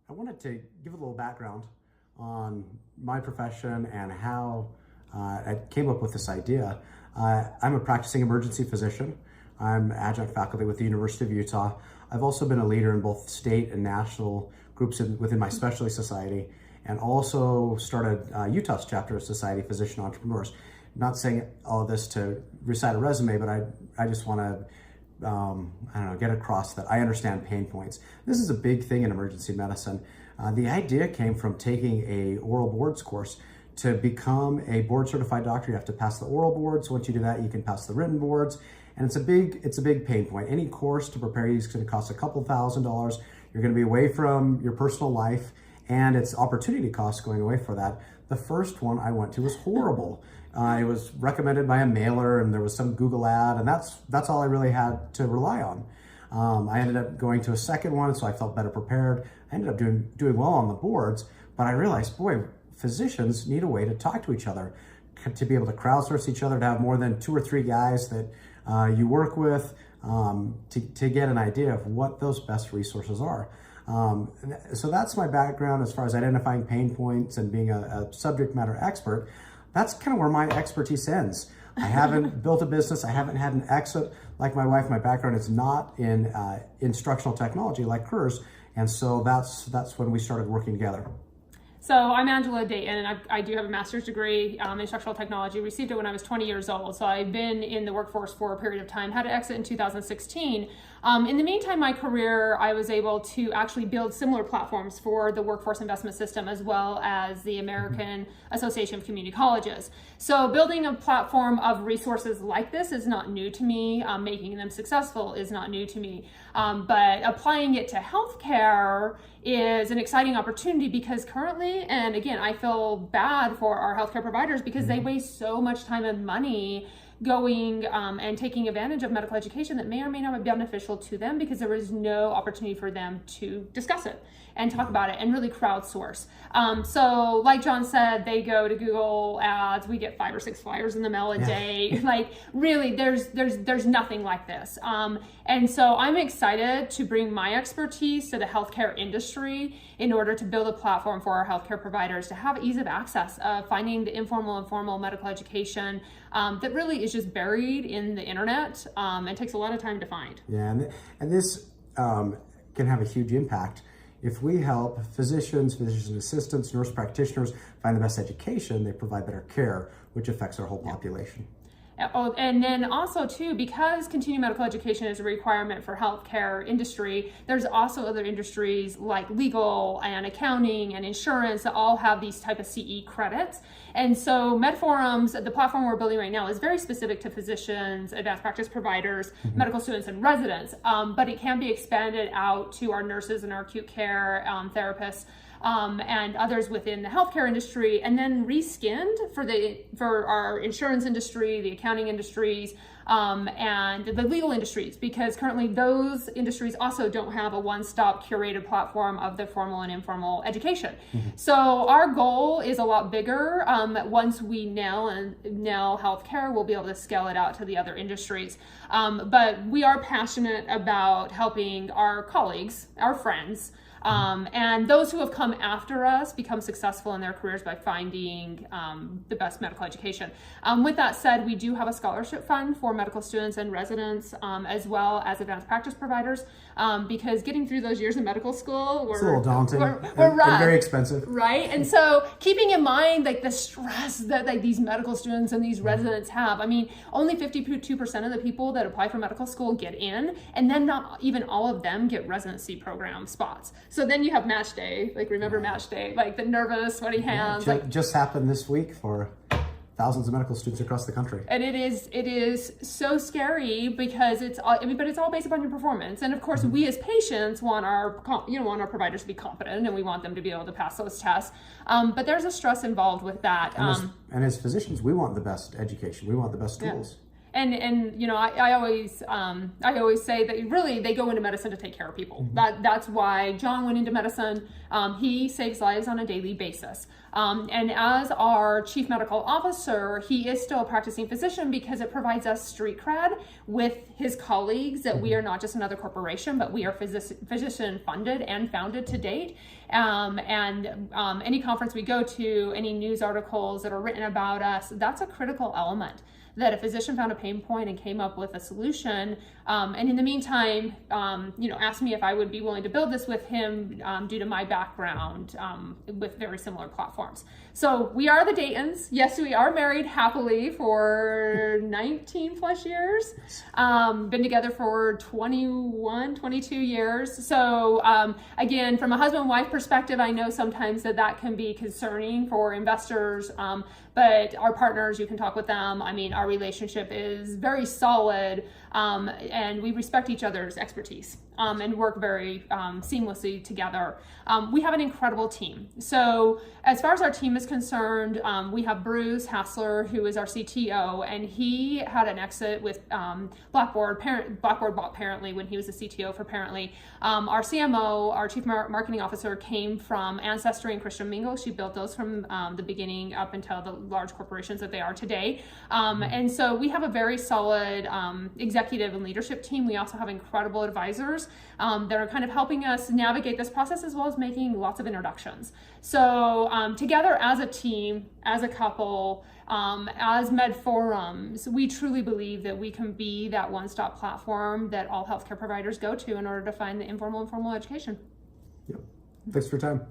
I wanted to give a little background on my profession and how I came up with this idea. I'm a practicing emergency physician. I'm adjunct faculty with the University of Utah. I've also been a leader in both state and national groups within my specialty society, and also started Utah's chapter of Society of Physician Entrepreneurs. Not saying all of this to recite a resume, but I just want to get across that I understand pain points. This is a big thing in emergency medicine. The idea came from taking a oral boards course. To become a board certified doctor, you have to pass the oral boards. Once you do that, you can pass the written boards. And it's a big pain point. Any course to prepare you is going to cost a couple $1,000s. You're going to be away from your personal life, and it's opportunity costs going away for that. The first one I went to was horrible. It was recommended by a mailer, and there was some Google ad, and that's all I really had to rely on. I ended up going to a second one, so I felt better prepared. I ended up doing well on the boards, but I realized, boy, physicians need a way to talk to each other, to be able to crowdsource each other, to have more than 2 or 3 guys that you work with, to get an idea of what those best resources are. So that's my background as far as identifying pain points and being a subject matter expert. That's kind of where my expertise ends. I haven't built a business. I haven't had an exit like my wife. My background is not in instructional technology like hers. And so that's when we started working together. So I'm Angela Dayton, and I do have a master's degree in instructional technology. Received it when I was 20 years old. So I've been in the workforce for a period of time. Had to exit in 2016. In the meantime, my career, I was able to actually build similar platforms for the workforce investment system, as well as the American Association of Community Colleges. So building a platform of resources like this is not new to me. Making them successful is not new to me. But applying it to healthcare is an exciting opportunity, because currently, and again, I feel bad for our healthcare providers because they waste so much time and money going and taking advantage of medical education that may or may not be beneficial to them, because there is no opportunity for them to discuss it and talk about it and really crowdsource. So like John said, they go to Google ads. We get 5 or 6 flyers in the mail a day. Like really, there's nothing like this. And so I'm excited to bring my expertise to the healthcare industry in order to build a platform for our healthcare providers to have ease of access, finding the informal and formal medical education that really is just buried in the internet and takes a lot of time to find. Yeah, and this can have a huge impact. If we help physician assistants, nurse practitioners find the best education, they provide better care, which affects our whole population. Oh, and then also too, because continuing medical education is a requirement for healthcare industry, there's also other industries like legal and accounting and insurance that all have these type of CE credits. And so MedForums, the platform we're building right now, is very specific to physicians, advanced practice providers, medical students, and residents. But it can be expanded out to our nurses and our acute care therapists, and others within the healthcare industry, and then reskinned for our insurance industry, the accounting industries, and the legal industries, because currently those industries also don't have a one-stop curated platform of the formal and informal education. So our goal is a lot bigger. Once we nail healthcare, we'll be able to scale it out to the other industries. But we are passionate about helping our colleagues, our friends, and those who have come after us become successful in their careers by finding the best medical education. With that said, we do have a scholarship fund for medical students and residents, as well as advanced practice providers, because getting through those years in medical school it's a little daunting we're and very expensive. Right? And so keeping in mind like the stress that like these medical students and these residents have. I mean, only 52% of the people that apply for medical school get in, and then not even all of them get residency program spots. So then you have match day, like remember match day, like the nervous, sweaty hands. Just happened this week for thousands of medical students across the country. And it is so scary because it's all based upon your performance. And of course, we as patients want our providers to be competent, and we want them to be able to pass those tests. But there's a stress involved with that. And as physicians, we want the best education. We want the best tools. And you know, I always say that really they go into medicine to take care of people. That's why John went into medicine. He saves lives on a daily basis. And as our chief medical officer, he is still a practicing physician because it provides us street cred with his colleagues that we are not just another corporation, but we are physician funded and founded to date. Any conference we go to, any news articles that are written about us, that's a critical element. That a physician found a pain point and came up with a solution, and in the meantime, you know, asked me if I would be willing to build this with him due to my background with very similar platforms. So we are the Daytons. Yes, we are married happily for 19 plus years. Been together for 21, 22 years. So again, from a husband-wife perspective, I know sometimes that can be concerning for investors, but our partners, you can talk with them. I mean, our relationship is very solid, and we respect each other's expertise and work very seamlessly together. We have an incredible team. So as far as our team is concerned, we have Bruce Hassler, who is our CTO, and he had an exit with Blackboard. Blackboard bought Parently when he was the CTO for Parently. Our CMO, our Chief Marketing Officer, came from Ancestry and Christian Mingle. She built those from the beginning up until the large corporations that they are today. And so we have a very solid executive and leadership team. We also have incredible advisors that are kind of helping us navigate this process, as well as making lots of introductions. So together as a team, as a couple, as MedForums, we truly believe that we can be that one-stop platform that all healthcare providers go to in order to find the informal and formal education. Yep. Thanks for your time.